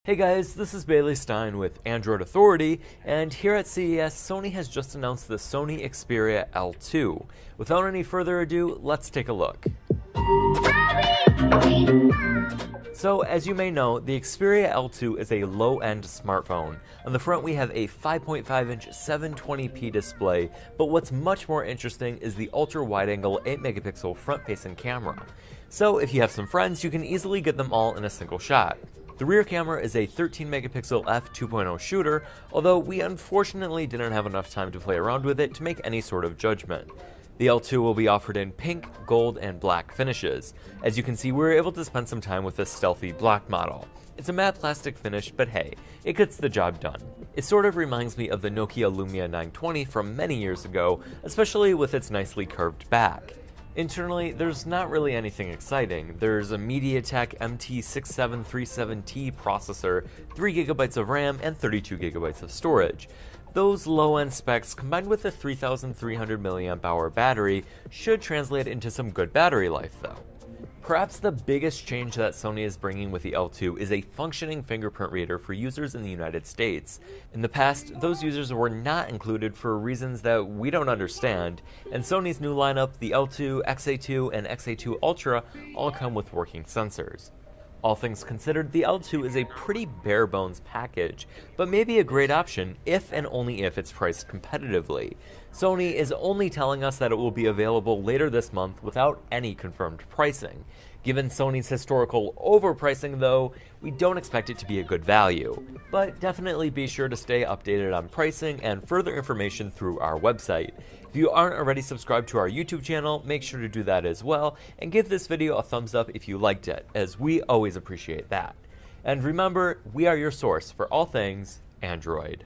Hey guys, this is Stein with Android Authority, and here at CES, Sony has just announced the Sony Xperia L2. Without any further ado, let's take a look. So, as you may know, the Xperia L2 is a low-end smartphone. On the front we have a 5.5-inch 720p display, but what's much more interesting is the ultra-wide-angle 8-megapixel front-facing camera. So if you have some friends, you can easily get them all in a single shot. The rear camera is a 13-megapixel f2.0 shooter, although we unfortunately didn't have enough time to play around with it to make any sort of judgment. The L2 will be offered in pink, gold, and black finishes. As you can see, we were able to spend some time with this stealthy black model. It's a matte plastic finish, but hey, it gets the job done. It sort of reminds me of the Nokia Lumia 920 from many years ago, especially with its nicely curved back. Internally, there's not really anything exciting. There's a MediaTek MT6737T processor, 3GB of RAM, and 32GB of storage. Those low-end specs, combined with a 3300 mAh battery, should translate into some good battery life though. Perhaps the biggest change that Sony is bringing with the L2 is a functioning fingerprint reader for users in the United States. In the past, those users were not included for reasons that we don't understand, and Sony's new lineup, the L2, XA2, and XA2 Ultra, all come with working sensors. All things considered, the L2 is a pretty bare-bones package, but maybe a great option if and only if it's priced competitively. Sony is only telling us that it will be available later this month without any confirmed pricing. Given Sony's historical overpricing though, we don't expect it to be a good value. But definitely be sure to stay updated on pricing and further information through our website. If you aren't already subscribed to our YouTube channel, make sure to do that as well, and give this video a thumbs up if you liked it, as we always appreciate that. And remember, we are your source for all things Android.